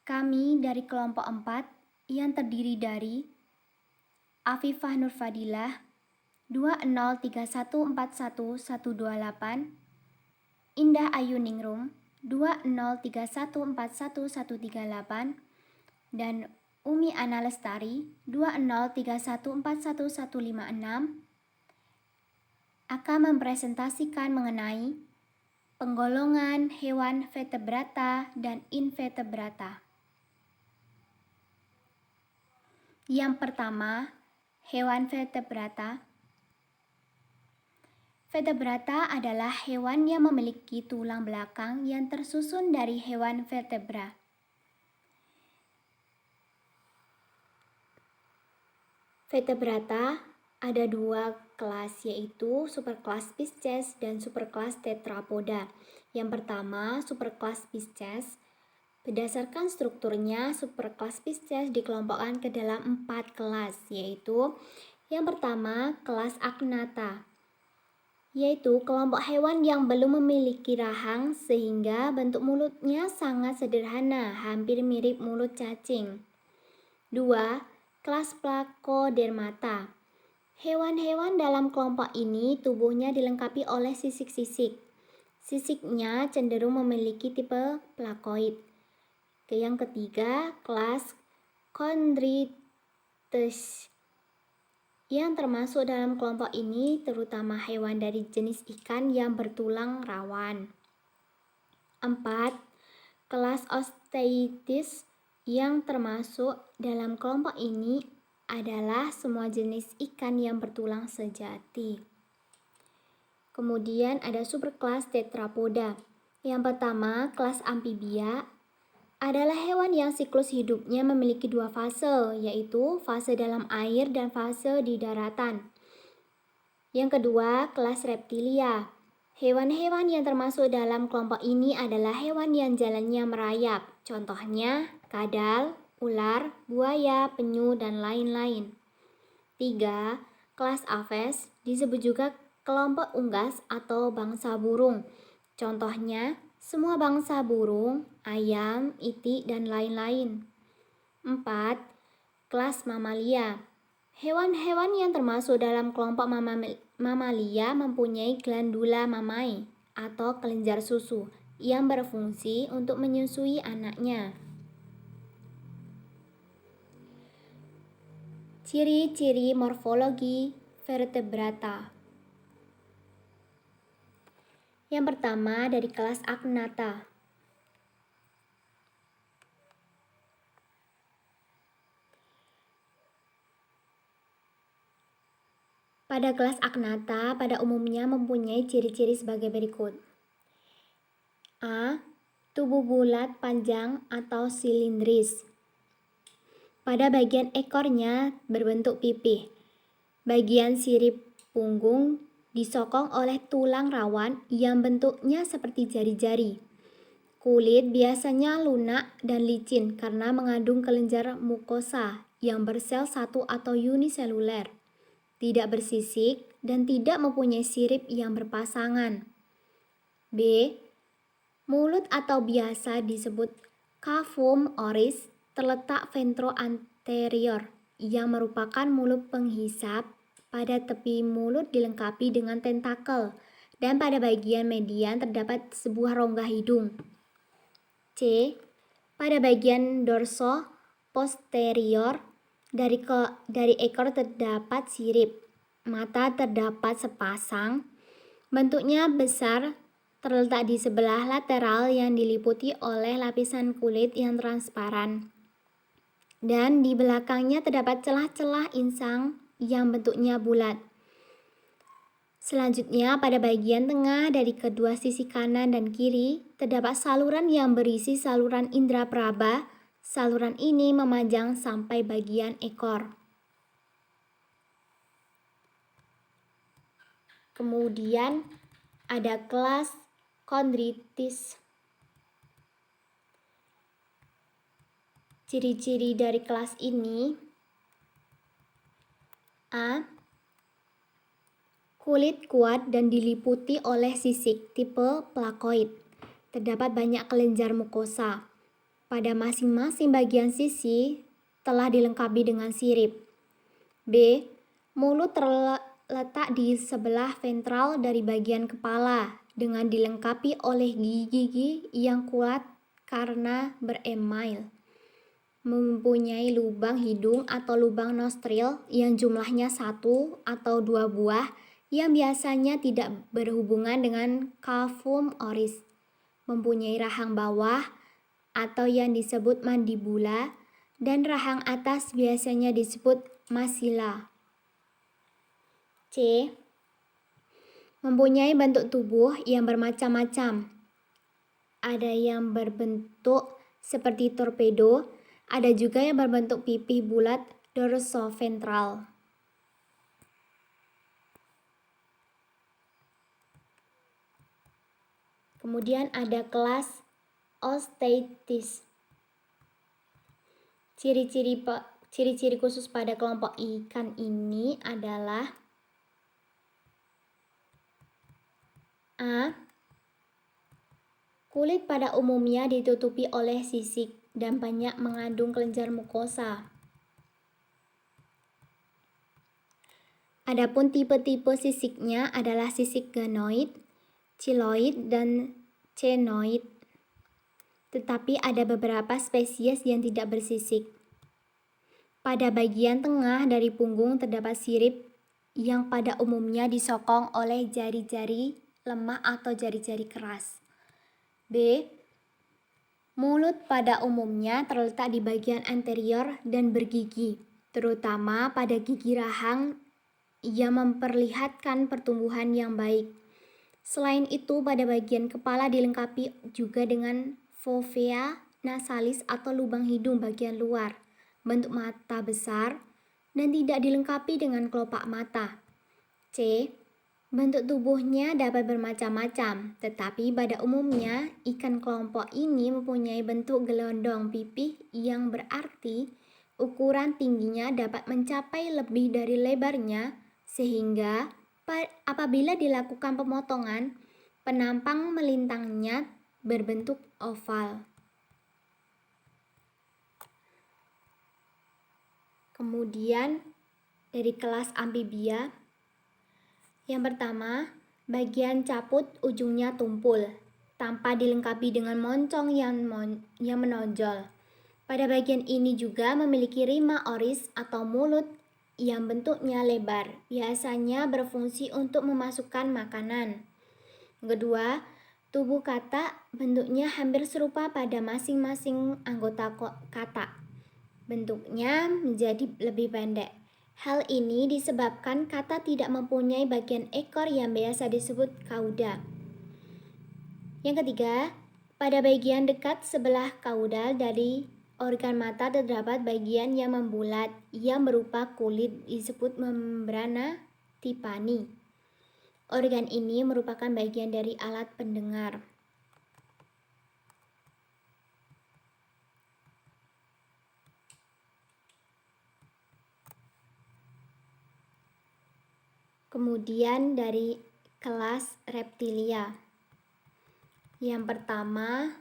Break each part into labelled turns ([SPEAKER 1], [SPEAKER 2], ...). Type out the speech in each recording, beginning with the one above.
[SPEAKER 1] Kami dari kelompok 4 yang terdiri dari Afifah Nurfadilah 203141128, Indah Ayu Ningrum 203141138, dan Umi Ana Lestari 203141156 akan mempresentasikan mengenai penggolongan hewan vertebrata dan invertebrata. Yang pertama, hewan vertebrata. Vertebrata adalah hewan yang memiliki tulang belakang yang tersusun dari hewan vertebra. Vertebrata ada dua kelas, yaitu superkelas Pisces dan superkelas Tetrapoda. Yang pertama, superkelas Pisces. Berdasarkan strukturnya, superkelas Pisces dikelompokkan ke dalam 4 kelas, yaitu yang pertama, kelas Agnatha, yaitu kelompok hewan yang belum memiliki rahang sehingga bentuk mulutnya sangat sederhana, hampir mirip mulut cacing. 2. Kelas Placodermata. Hewan-hewan dalam kelompok ini tubuhnya dilengkapi oleh sisik-sisik. Sisiknya cenderung memiliki tipe plakoid. Yang ketiga, kelas Chondrichthyes. Yang termasuk dalam kelompok ini terutama hewan dari jenis ikan yang bertulang rawan. 4. Kelas Osteichthyes. Yang termasuk dalam kelompok ini adalah semua jenis ikan yang bertulang sejati. Kemudian ada superkelas Tetrapoda. Yang pertama, kelas Amphibia adalah hewan yang siklus hidupnya memiliki 2 fase, yaitu fase dalam air dan fase di daratan. Yang kedua, kelas Reptilia. Hewan-hewan yang termasuk dalam kelompok ini adalah hewan yang jalannya merayap, contohnya kadal, ular, buaya, penyu, dan lain-lain. 3. Kelas Aves, disebut juga kelompok unggas atau bangsa burung, contohnya semua bangsa burung, ayam, itik, dan lain-lain. 4. Kelas Mamalia. Hewan-hewan yang termasuk dalam kelompok mamalia mempunyai glandula mamae atau kelenjar susu yang berfungsi untuk menyusui anaknya. Ciri-ciri morfologi vertebrata. Yang pertama dari kelas Agnatha. Pada kelas Agnatha pada umumnya mempunyai ciri-ciri sebagai berikut. A. Tubuh bulat panjang atau silindris. Pada bagian ekornya berbentuk pipih. Bagian sirip punggung disokong oleh tulang rawan yang bentuknya seperti jari-jari. Kulit biasanya lunak dan licin karena mengandung kelenjar mukosa yang bersel satu atau uniseluler, tidak bersisik, dan tidak mempunyai sirip yang berpasangan. B. Mulut atau biasa disebut cavum oris terletak ventro-anterior yang merupakan mulut penghisap. Pada tepi mulut dilengkapi dengan tentakel dan pada bagian median terdapat sebuah rongga hidung. C. Pada bagian dorso posterior dari ekor terdapat sirip. Mata terdapat sepasang. Bentuknya besar, terletak di sebelah lateral yang diliputi oleh lapisan kulit yang transparan. Dan di belakangnya terdapat celah-celah insang yang bentuknya bulat. Selanjutnya, pada bagian tengah dari kedua sisi kanan dan kiri, terdapat saluran yang berisi saluran indera praba. Saluran ini memanjang sampai bagian ekor. Kemudian, ada kelas Chondrichthyes. Ciri-ciri dari kelas ini: A. Kulit kuat dan diliputi oleh sisik tipe plakoid. Terdapat banyak kelenjar mukosa. pada masing-masing bagian sisi telah dilengkapi dengan sirip. B. Mulut terletak di sebelah ventral dari bagian kepala dengan dilengkapi oleh gigi-gigi yang kuat karena beremail. Mempunyai lubang hidung atau lubang nostril yang jumlahnya 1 atau 2 buah yang biasanya tidak berhubungan dengan cavum oris. Mempunyai rahang bawah atau yang disebut mandibula dan rahang atas biasanya disebut masila. C. Mempunyai bentuk tubuh yang bermacam-macam. Ada yang berbentuk seperti torpedo, ada juga yang berbentuk pipih bulat dorsoventral. Kemudian ada kelas Osteitis. Ciri-ciri khusus pada kelompok ikan ini adalah A. Kulit pada umumnya ditutupi oleh sisik dan banyak mengandung kelenjar mukosa. Adapun tipe-tipe sisiknya adalah sisik ganoid, chiloid, dan ctenoid. Tetapi ada beberapa spesies yang tidak bersisik. Pada bagian tengah dari punggung terdapat sirip yang pada umumnya disokong oleh jari-jari lemah atau jari-jari keras. B. Mulut pada umumnya terletak di bagian anterior dan bergigi, terutama pada gigi rahang yang memperlihatkan pertumbuhan yang baik. Selain itu, pada bagian kepala dilengkapi juga dengan fovea nasalis atau lubang hidung bagian luar, bentuk mata besar, dan tidak dilengkapi dengan kelopak mata. C. Bentuk tubuhnya dapat bermacam-macam, tetapi pada umumnya ikan kelompok ini mempunyai bentuk gelondong pipih yang berarti ukuran tingginya dapat mencapai lebih dari lebarnya, sehingga apabila dilakukan pemotongan, penampang melintangnya berbentuk oval. Kemudian dari kelas amfibia, yang pertama, bagian caput ujungnya tumpul, tanpa dilengkapi dengan moncong yang menonjol. Pada bagian ini juga memiliki rima oris atau mulut yang bentuknya lebar, biasanya berfungsi untuk memasukkan makanan. Kedua, tubuh kata bentuknya hampir serupa pada masing-masing anggota kata. Bentuknya menjadi lebih pendek. Hal ini disebabkan kata tidak mempunyai bagian ekor yang biasa disebut kauda. Yang ketiga, pada bagian dekat sebelah kaudal dari organ mata terdapat bagian yang membulat yang berupa kulit disebut membrana tympani. Organ ini merupakan bagian dari alat pendengar. Kemudian dari kelas reptilia. Yang pertama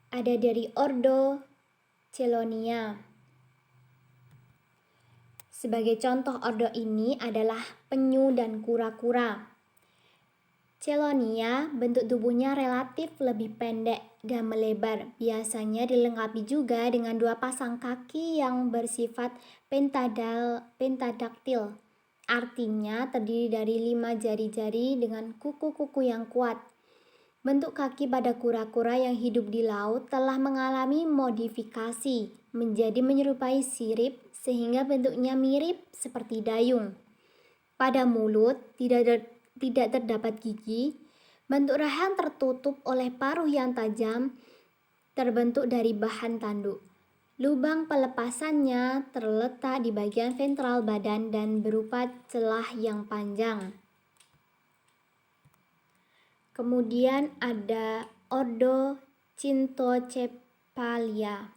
[SPEAKER 1] ada dari ordo Chelonia. Sebagai contoh ordo ini adalah penyu dan kura-kura. Chelonia bentuk tubuhnya relatif lebih pendek dan melebar. Biasanya dilengkapi juga dengan 2 pasang kaki yang bersifat pentadaktil. Artinya terdiri dari 5 jari-jari dengan kuku-kuku yang kuat. Bentuk kaki pada kura-kura yang hidup di laut telah mengalami modifikasi menjadi menyerupai sirip sehingga bentuknya mirip seperti dayung. Pada mulut tidak terdapat gigi. Bentuk rahang tertutup oleh paruh yang tajam terbentuk dari bahan tanduk. Lubang pelepasannya terletak di bagian ventral badan dan berupa celah yang panjang. Kemudian ada ordo Cintocephalia.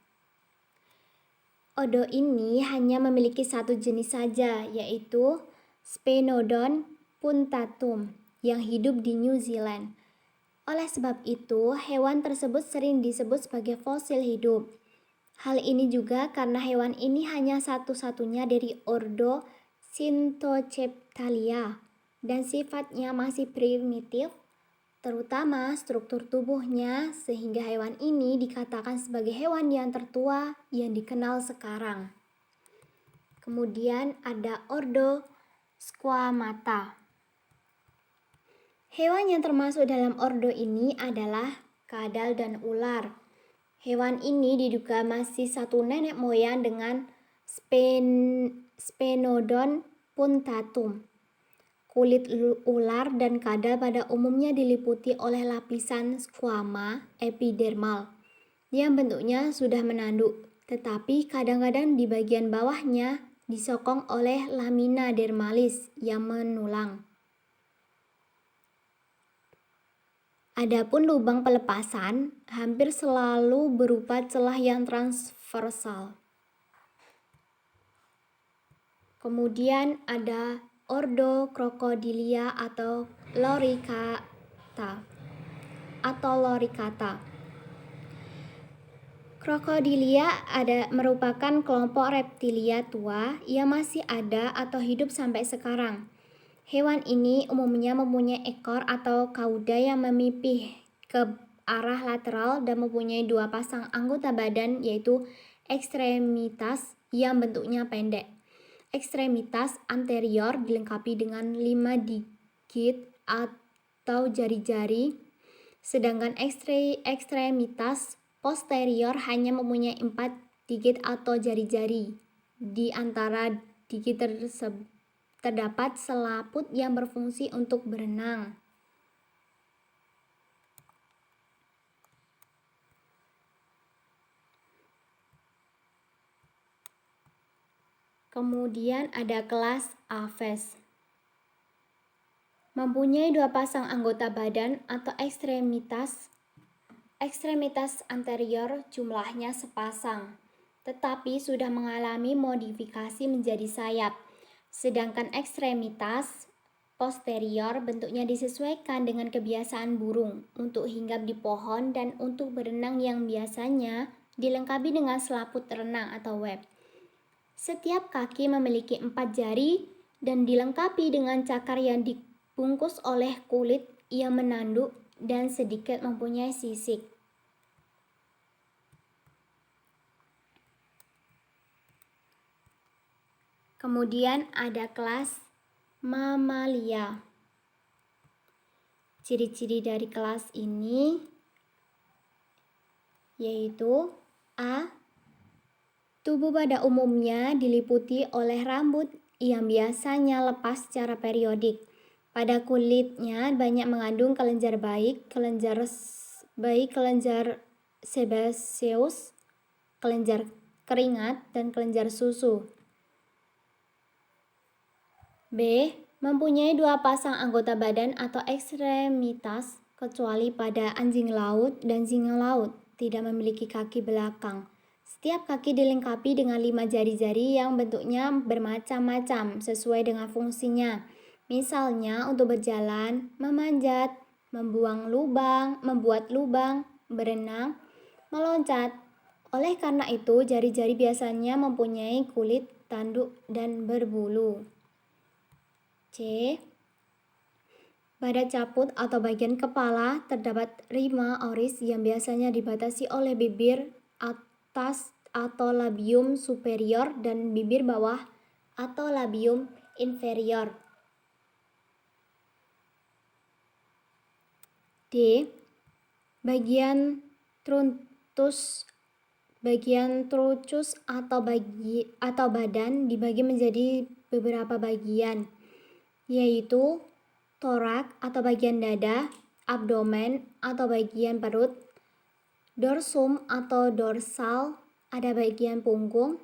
[SPEAKER 1] Ordo ini hanya memiliki satu jenis saja, yaitu Sphenodon puntatum yang hidup di New Zealand. Oleh sebab itu, hewan tersebut sering disebut sebagai fosil hidup. Hal ini juga karena hewan ini hanya satu-satunya dari ordo Synthocephalia dan sifatnya masih primitif, terutama struktur tubuhnya, sehingga hewan ini dikatakan sebagai hewan yang tertua yang dikenal sekarang. Kemudian ada ordo Squamata. Hewan yang termasuk dalam ordo ini adalah kadal dan ular. Hewan ini diduga masih satu nenek moyang dengan Sphenodon puntatum. Kulit ular dan kadal pada umumnya diliputi oleh lapisan squama epidermal yang bentuknya sudah menanduk, tetapi kadang-kadang di bagian bawahnya disokong oleh lamina dermalis yang menulang. Adapun lubang pelepasan hampir selalu berupa celah yang transversal. Kemudian ada ordo Crocodilia atau Loricata. Crocodilia merupakan kelompok reptilia tua yang masih ada atau hidup sampai sekarang. Hewan ini umumnya mempunyai ekor atau kauda yang memipih ke arah lateral dan mempunyai dua pasang anggota badan, yaitu ekstremitas yang bentuknya pendek. Ekstremitas anterior dilengkapi dengan 5 digit atau jari-jari, sedangkan ekstremitas posterior hanya mempunyai 4 digit atau jari-jari. Di antara digit tersebut terdapat selaput yang berfungsi untuk berenang. Kemudian ada kelas Aves. Mempunyai dua pasang anggota badan atau ekstremitas anterior jumlahnya sepasang, tetapi sudah mengalami modifikasi menjadi sayap. Sedangkan ekstremitas posterior bentuknya disesuaikan dengan kebiasaan burung untuk hinggap di pohon dan untuk berenang yang biasanya dilengkapi dengan selaput renang atau web. Setiap kaki memiliki 4 jari dan dilengkapi dengan cakar yang dibungkus oleh kulit yang menanduk dan sedikit mempunyai sisik. Kemudian ada kelas Mamalia. Ciri-ciri dari kelas ini yaitu A. Tubuh pada umumnya diliputi oleh rambut yang biasanya lepas secara periodik. Pada kulitnya banyak mengandung kelenjar kelenjar sebaceous, kelenjar keringat, dan kelenjar susu. B. Mempunyai dua pasang anggota badan atau ekstremitas, kecuali pada anjing laut dan singa laut, tidak memiliki kaki belakang. Setiap kaki dilengkapi dengan 5 jari-jari yang bentuknya bermacam-macam sesuai dengan fungsinya. Misalnya untuk berjalan, memanjat, membuat lubang, berenang, meloncat. Oleh karena itu, jari-jari biasanya mempunyai kulit tanduk dan berbulu. C. Pada caput atau bagian kepala terdapat rima oris yang biasanya dibatasi oleh bibir atas atau labium superior dan bibir bawah atau labium inferior. D. Bagian truncus atau badan dibagi menjadi beberapa bagian, yaitu torak atau bagian dada, abdomen atau bagian perut, dorsum atau dorsal ada bagian punggung,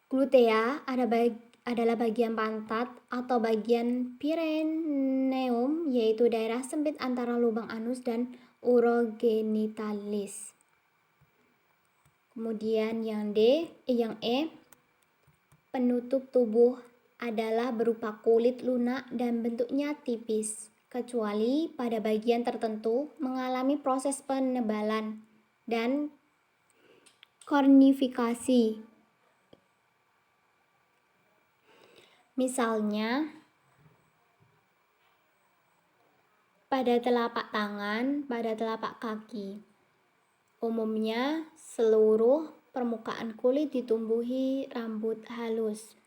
[SPEAKER 1] glutea adalah bagian pantat atau bagian perineum, yaitu daerah sempit antara lubang anus dan urogenitalis. Kemudian yang E, penutup tubuh adalah berupa kulit lunak dan bentuknya tipis. kecuali pada bagian tertentu mengalami proses penebalan dan kornifikasi. Misalnya, pada telapak tangan, pada telapak kaki. Umumnya, seluruh permukaan kulit ditumbuhi rambut halus.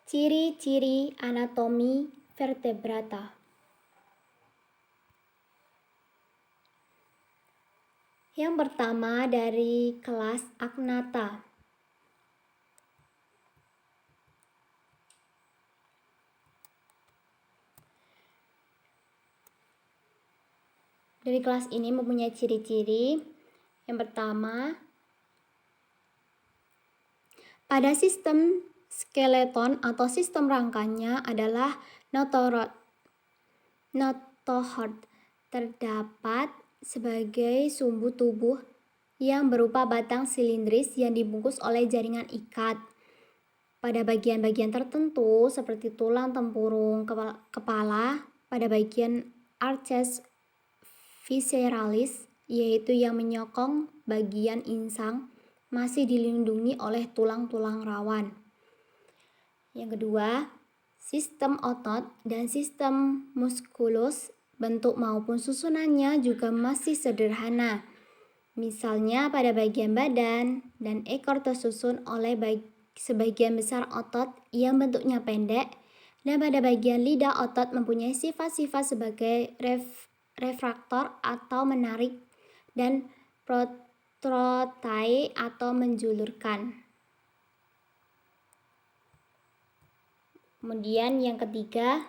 [SPEAKER 1] Ciri-ciri anatomi vertebrata. Yang pertama dari kelas Agnatha. Dari kelas ini mempunyai ciri-ciri. Yang pertama, pada sistem skeleton atau sistem rangkanya adalah notohord. Terdapat sebagai sumbu tubuh yang berupa batang silindris yang dibungkus oleh jaringan ikat. Pada bagian-bagian tertentu seperti tulang tempurung kepala, pada bagian arches visceralis, yaitu yang menyokong bagian insang, masih dilindungi oleh tulang-tulang rawan. Yang kedua, sistem otot dan sistem muskulus, bentuk maupun susunannya juga masih sederhana. Misalnya pada bagian badan dan ekor tersusun oleh sebagian besar otot yang bentuknya pendek, dan pada bagian lidah otot mempunyai sifat-sifat sebagai refraktor atau menarik dan protrotai atau menjulurkan. Kemudian yang ketiga,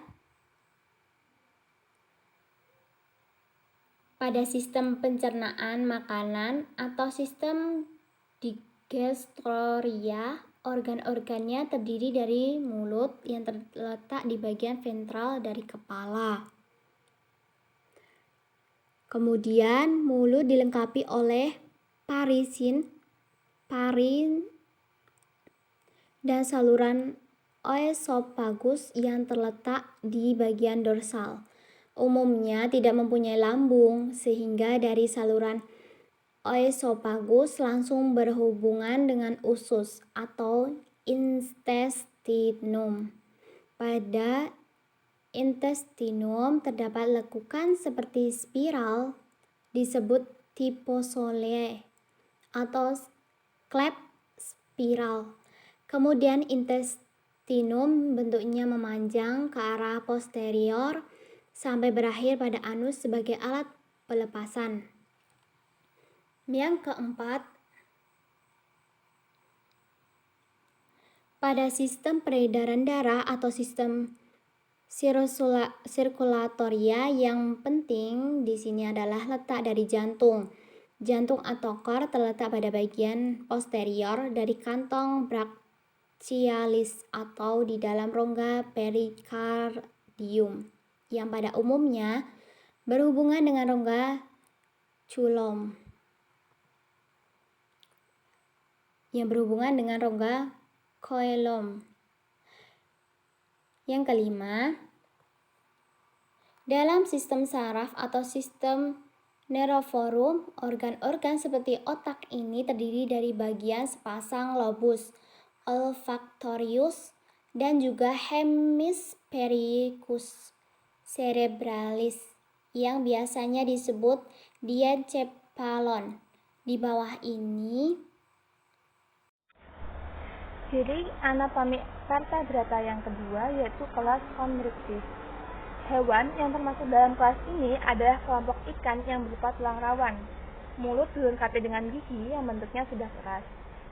[SPEAKER 1] pada sistem pencernaan makanan atau sistem digestoria, organ-organnya terdiri dari mulut yang terletak di bagian ventral dari kepala. Kemudian mulut dilengkapi oleh parisin, parin, dan saluran oesophagus yang terletak di bagian dorsal. Umumnya tidak mempunyai lambung, sehingga dari saluran oesophagus langsung berhubungan dengan usus atau intestinum. Pada intestinum terdapat lekukan seperti spiral disebut typhosole atau cleft spiral. Kemudian intestinum bentuknya memanjang ke arah posterior sampai berakhir pada anus sebagai alat pelepasan. Yang keempat, pada sistem peredaran darah atau sistem sirkulatoria, yang penting di sini adalah letak dari jantung. Jantung atau kor terletak pada bagian posterior dari kantong brachialis atau di dalam rongga perikardium, yang pada umumnya berhubungan dengan rongga coelom, Yang kelima, dalam sistem saraf atau sistem neuroforum, organ-organ seperti otak ini terdiri dari bagian sepasang lobus olfactorius dan juga hemispherikus cerebralis yang biasanya disebut diencephalon. Di bawah ini
[SPEAKER 2] ciri anatomi vertebrata yang kedua yaitu kelas Chondrichthyes. Hewan yang termasuk dalam kelas ini adalah kelompok ikan yang berupa tulang rawan. Mulut dilengkapi dengan gigi yang bentuknya sudah keras.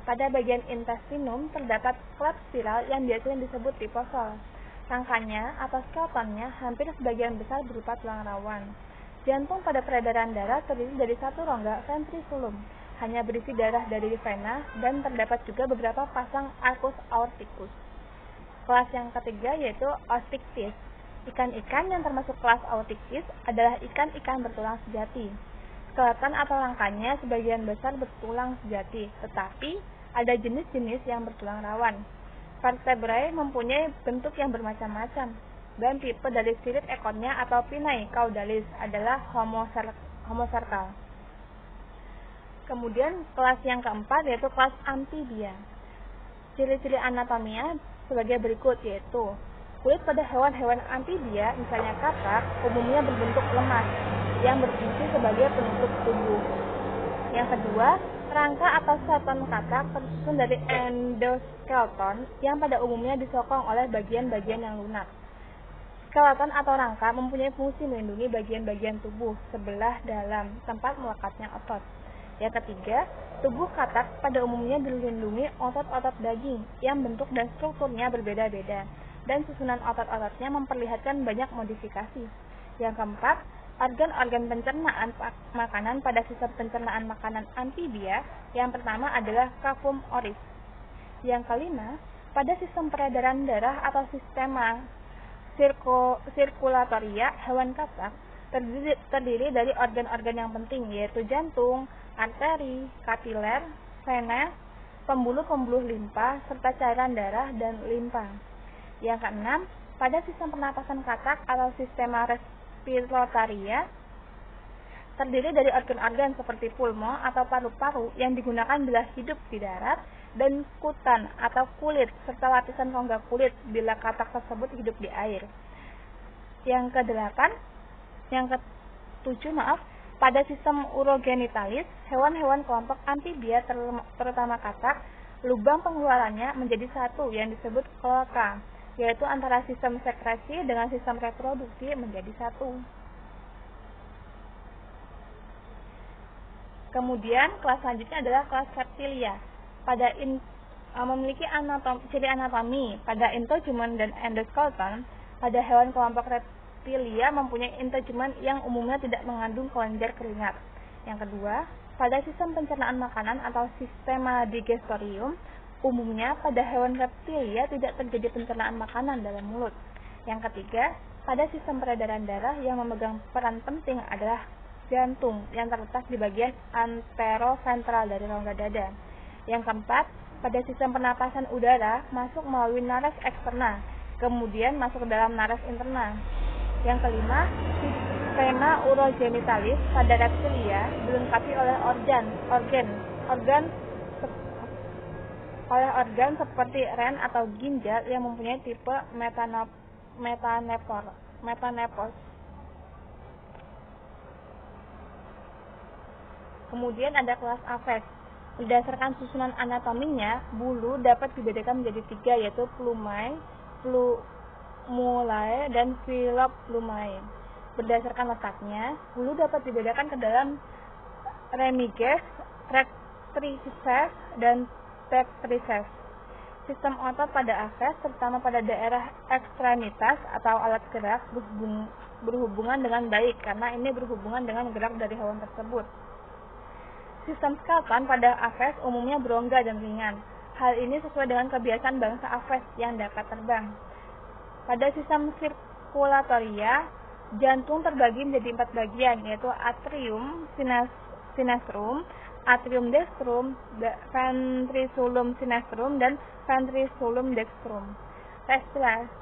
[SPEAKER 2] Pada bagian intestinum terdapat cleft spiral yang biasanya disebut typhosol. Rangkanya atau skeletonnya hampir sebagian besar berupa tulang rawan. Jantung pada peredaran darah terdiri dari satu rongga ventriculum, hanya berisi darah dari vena, dan terdapat juga beberapa pasang arcus aorticus. Kelas yang ketiga yaitu Osteichthyes. Ikan-ikan yang termasuk kelas Osteichthyes adalah ikan-ikan bertulang sejati. Skeleton atau rangkanya sebagian besar bertulang sejati, tetapi Ada jenis-jenis yang bertulang rawan. Vertebrae mempunyai bentuk yang bermacam-macam, dan tipe dari sirip ekornya atau pinnae caudalis adalah homocercal. Kemudian kelas yang keempat yaitu kelas amphibia. Ciri-ciri anatominya sebagai berikut, yaitu kulit pada hewan-hewan amphibia, misalnya katak, umumnya berbentuk lemas yang berfungsi sebagai penutup tubuh. Yang kedua, rangka atau skeleton katak tersusun dari endoskeleton yang pada umumnya disokong oleh bagian-bagian yang lunak. Skeleton atau rangka mempunyai fungsi melindungi bagian-bagian tubuh sebelah dalam tempat melekatnya otot. Yang ketiga, tubuh katak pada umumnya dilindungi otot-otot daging yang bentuk dan strukturnya berbeda-beda, dan susunan otot-ototnya memperlihatkan banyak modifikasi. Yang keempat, organ-organ pencernaan makanan pada sistem pencernaan makanan amphibia. Yang pertama adalah cavum oris. Yang kelima, pada sistem peredaran darah atau sistema sirkulatoria, hewan katak terdiri dari organ-organ yang penting, yaitu jantung, arteri, kapiler, vena, pembuluh-pembuluh limpa, serta cairan darah dan limpa. Yang keenam, pada sistem pernapasan katak atau sistema respiratoria terdiri dari organ-organ seperti pulmo atau paru-paru yang digunakan bila hidup di darat, dan kutan atau kulit serta lapisan rongga kulit bila katak tersebut hidup di air. Yang ketujuh, pada sistem urogenitalis, hewan-hewan kelompok amphibia terutama katak, lubang pengeluarannya menjadi satu yang disebut kloaka, yaitu antara sistem sekresi dengan sistem reproduksi menjadi satu. Kemudian kelas selanjutnya adalah kelas reptilia. Memiliki ciri anatomi pada integumen dan endoskeleton. Pada hewan kelompok reptilia mempunyai integumen yang umumnya tidak mengandung kelenjar keringat. Yang kedua, pada sistem pencernaan makanan atau sistema digestorium, umumnya pada hewan reptilia tidak terjadi pencernaan makanan dalam mulut. Yang ketiga, pada sistem peredaran darah yang memegang peran penting adalah jantung yang terletak di bagian anteroventral dari rongga dada. Yang keempat, pada sistem pernapasan udara masuk melalui nares eksterna, kemudian masuk ke dalam nares interna. Yang kelima, sistema urogenitalis pada reptilia dilengkapi oleh organ seperti ren atau ginjal yang mempunyai tipe metanepos. Kemudian ada kelas Aves. Berdasarkan susunan anatominya, bulu dapat dibedakan menjadi tiga, yaitu plumae, plumulae, dan filoplumae. Berdasarkan letaknya, bulu dapat dibedakan ke dalam remiges, rectrices, dan tetrices. Sistem otot pada Aves, terutama pada daerah ekstremitas atau alat gerak, berhubungan dengan baik karena ini berhubungan dengan gerak dari hewan tersebut. Sistem skeleton pada Aves umumnya berongga dan ringan. Hal ini sesuai dengan kebiasaan bangsa Aves yang dapat terbang. Pada sistem sirkulatoria, jantung terbagi menjadi 4 bagian, yaitu atrium sinestrum, atrium dextrum, ventriculum sinestrum, dan ventriculum dextrum.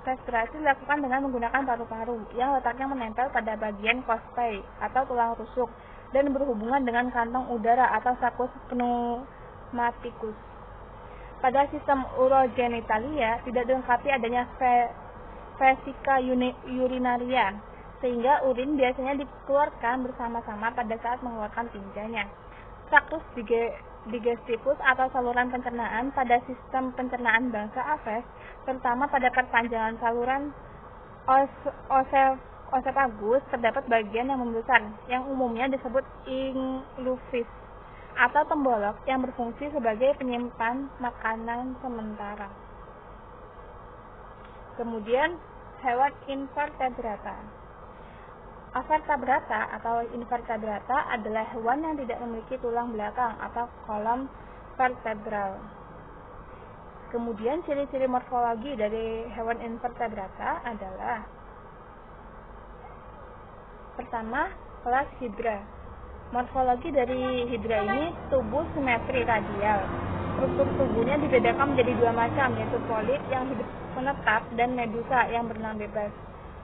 [SPEAKER 2] Respirasi dilakukan dengan menggunakan paru-paru yang letaknya menempel pada bagian cospae atau tulang rusuk dan berhubungan dengan kantong udara atau sakus pneumaticus. Pada sistem urogenitalia tidak dilengkapi adanya vesika urinaria, sehingga urin biasanya dikeluarkan bersama-sama pada saat mengeluarkan tinjanya. Tractus digestivus atau saluran pencernaan pada sistem pencernaan bangsa Aves, terutama pada perpanjangan saluran Oesophagus, terdapat bagian yang membesar, yang umumnya disebut inglufis, atau tembolok yang berfungsi sebagai penyimpan makanan sementara. Kemudian, hewan invertebrata. Avertebrata atau invertebrata adalah hewan yang tidak memiliki tulang belakang atau kolom vertebral. Kemudian, ciri-ciri morfologi dari hewan invertebrata adalah: pertama, kelas Hydra. Morfologi dari Hydra ini tubuh simetri radial. Struktur tubuhnya dibedakan menjadi dua macam, yaitu polip yang hidup menetap dan medusa yang berenang bebas.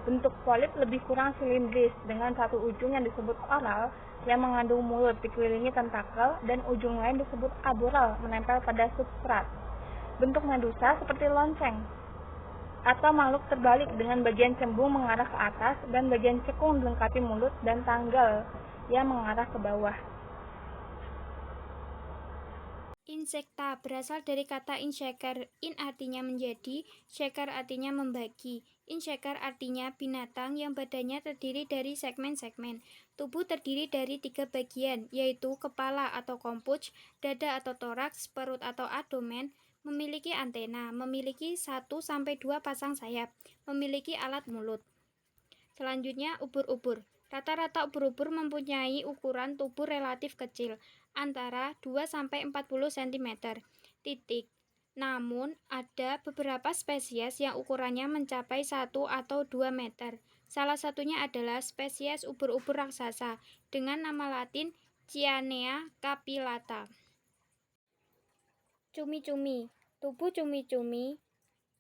[SPEAKER 2] Bentuk polip lebih kurang silindris dengan satu ujung yang disebut oral yang mengandung mulut dikelilingi tentakel dan ujung lain disebut aboral menempel pada substrat. Bentuk medusa seperti lonceng atau makhluk terbalik dengan bagian cembung mengarah ke atas dan bagian cekung dilengkapi mulut dan tanggal yang mengarah ke bawah.
[SPEAKER 1] Insekta berasal dari kata inshaker. In artinya menjadi, shaker artinya membagi. Inshaker artinya binatang yang badannya terdiri dari segmen-segmen. Tubuh terdiri dari 3 bagian, yaitu kepala atau kompuch, dada atau toraks, perut atau abdomen, memiliki antena, memiliki 1-2 pasang sayap, memiliki alat mulut. Selanjutnya, ubur-ubur. Rata-rata ubur-ubur mempunyai ukuran tubuh relatif kecil, antara 2-40 cm. Namun, ada beberapa spesies yang ukurannya mencapai 1 atau 2 meter. Salah satunya adalah spesies ubur-ubur raksasa dengan nama latin Cyanea capillata. Cumi-cumi. Tubuh cumi-cumi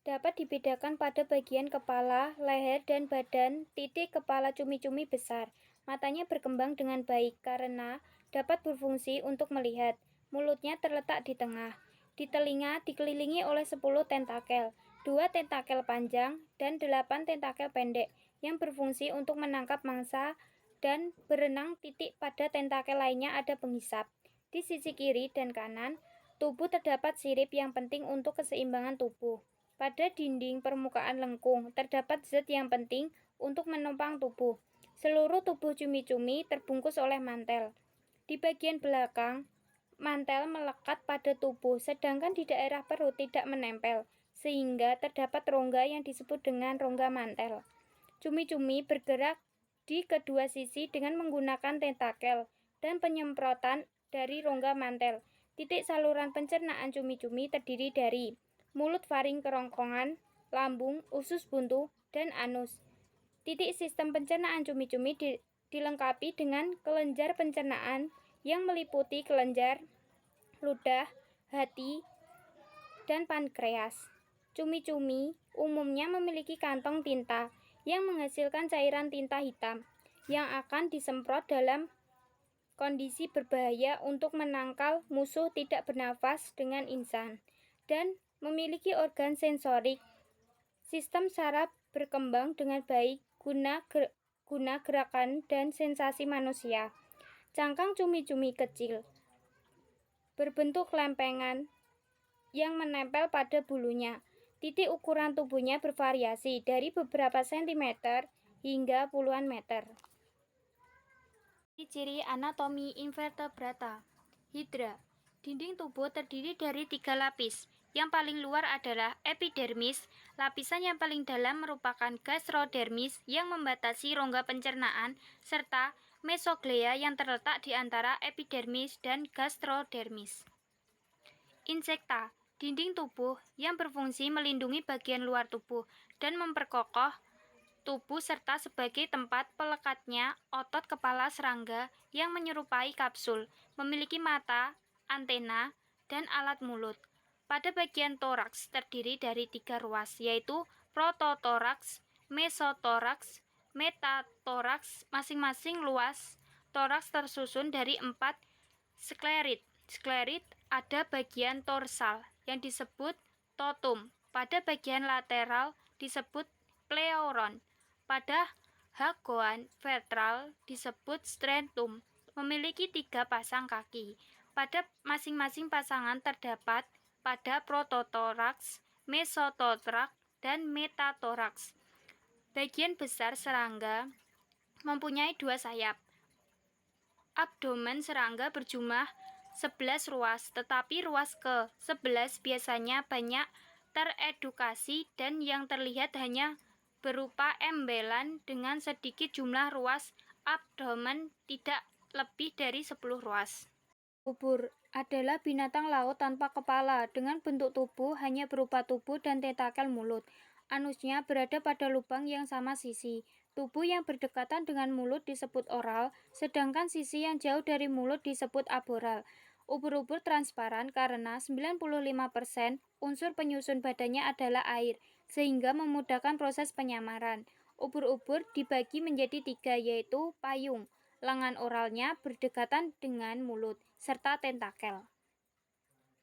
[SPEAKER 1] dapat dibedakan pada bagian kepala, leher, dan badan. Titik kepala cumi-cumi besar. Matanya berkembang dengan baik karena dapat berfungsi untuk melihat. Mulutnya terletak di tengah. Di telinga dikelilingi oleh 10 tentakel, 2 tentakel panjang, dan 8 tentakel pendek yang berfungsi untuk menangkap mangsa dan berenang. Titik pada tentakel lainnya ada penghisap. Di sisi kiri dan kanan tubuh terdapat sirip yang penting untuk keseimbangan tubuh. Pada dinding permukaan lengkung terdapat zat yang penting untuk menopang tubuh. Seluruh tubuh cumi-cumi terbungkus oleh mantel. Di bagian belakang, mantel melekat pada tubuh, sedangkan di daerah perut tidak menempel, sehingga terdapat rongga yang disebut dengan rongga mantel. Cumi-cumi bergerak di kedua sisi dengan menggunakan tentakel dan penyemprotan dari rongga mantel. Titik saluran pencernaan cumi-cumi terdiri dari mulut, faring, kerongkongan, lambung, usus buntu, dan anus. Titik sistem pencernaan cumi-cumi dilengkapi dengan kelenjar pencernaan yang meliputi kelenjar, ludah, hati, dan pankreas. Cumi-cumi umumnya memiliki kantong tinta yang menghasilkan cairan tinta hitam yang akan disemprot dalam kondisi berbahaya untuk menangkal musuh tidak bernafas dengan insan, dan memiliki organ sensorik. Sistem saraf berkembang dengan baik guna gerakan dan sensasi manusia. Cangkang cumi-cumi kecil berbentuk lempengan yang menempel pada bulunya. Titik ukuran tubuhnya bervariasi dari beberapa sentimeter hingga puluhan meter. Ciri anatomi invertebrata. Hidra. Dinding tubuh terdiri dari 3 lapis. Yang paling luar adalah epidermis. Lapisan yang paling dalam merupakan gastrodermis yang membatasi rongga pencernaan, serta mesoglea yang terletak di antara epidermis dan gastrodermis. Insekta. Dinding tubuh yang berfungsi melindungi bagian luar tubuh dan memperkokoh tubuh serta sebagai tempat pelekatnya otot kepala serangga yang menyerupai kapsul, memiliki mata, antena, dan alat mulut. Pada bagian toraks terdiri dari 3 ruas, yaitu prototoraks, mesotoraks, metatoraks. Masing-masing luas toraks tersusun dari 4 sklerit. Sklerit ada bagian dorsal yang disebut totum. Pada bagian lateral disebut pleuron. Pada hagoan ventral disebut sternum. Memiliki 3 pasang kaki. Pada masing-masing pasangan terdapat pada prototoraks, mesotoraks, dan metatoraks. Bagian besar serangga mempunyai 2 sayap. Abdomen serangga berjumlah 11 ruas, tetapi ruas ke-11 biasanya banyak teredukasi dan yang terlihat hanya berupa embelan dengan sedikit jumlah ruas abdomen tidak lebih dari 10 ruas. Ubur adalah binatang laut tanpa kepala dengan bentuk tubuh hanya berupa tubuh dan tentakel mulut. Anusnya berada pada lubang yang sama sisi. Tubuh yang berdekatan dengan mulut disebut oral, sedangkan sisi yang jauh dari mulut disebut aboral.
[SPEAKER 3] Ubur-ubur transparan karena 95% unsur penyusun badannya adalah air, sehingga memudahkan proses penyamaran. Ubur-ubur dibagi menjadi 3, yaitu payung, lengan oralnya berdekatan dengan mulut, serta tentakel.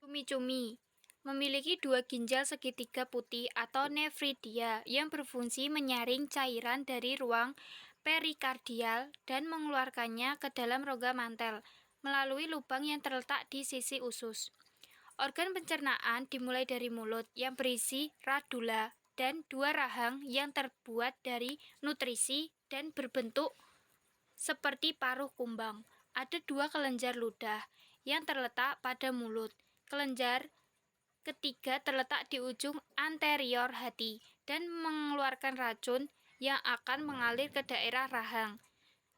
[SPEAKER 3] Cumi-cumi memiliki 2 ginjal segitiga putih atau nefridia yang berfungsi menyaring cairan dari ruang perikardial dan mengeluarkannya ke dalam rongga mantel melalui lubang yang terletak di sisi usus. Organ pencernaan dimulai dari mulut yang berisi radula dan 2 rahang yang terbuat dari nutrisi dan berbentuk seperti paruh kumbang. Ada 2 kelenjar ludah yang terletak pada mulut. Kelenjar ketiga terletak di ujung anterior hati dan mengeluarkan racun yang akan mengalir ke daerah rahang.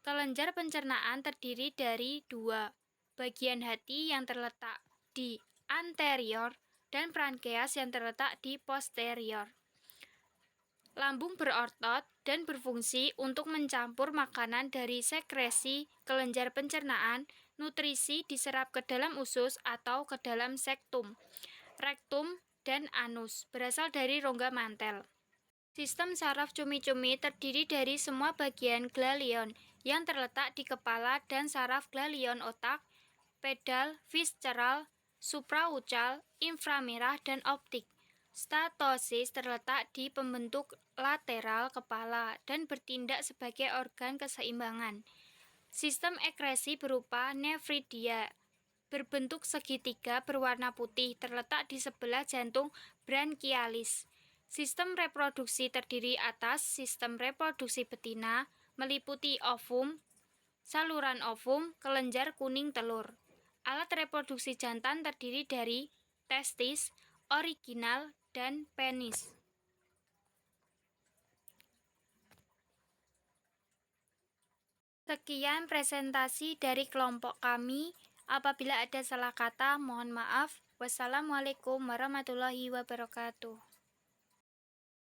[SPEAKER 3] Kelenjar pencernaan terdiri dari 2 bagian hati yang terletak di anterior dan pankreas yang terletak di posterior. Lambung berotot dan berfungsi untuk mencampur makanan dari sekresi kelenjar pencernaan. Nutrisi diserap ke dalam usus atau ke dalam sektum, rektum, dan anus, berasal dari rongga mantel. Sistem saraf cumi-cumi terdiri dari semua bagian glion yang terletak di kepala dan saraf glion otak, pedal, visceral, supraucal, inframerah, dan optik. Statosis terletak di pembentuk lateral kepala dan bertindak sebagai organ keseimbangan. Sistem ekresi berupa nefridia berbentuk segitiga berwarna putih terletak di sebelah jantung branchialis. Sistem reproduksi terdiri atas sistem reproduksi betina, meliputi ovum, saluran ovum, kelenjar kuning telur. Alat reproduksi jantan terdiri dari testis, original, dan penis. Sekian presentasi dari kelompok kami. Apabila ada salah kata, mohon maaf. Wassalamualaikum warahmatullahi wabarakatuh.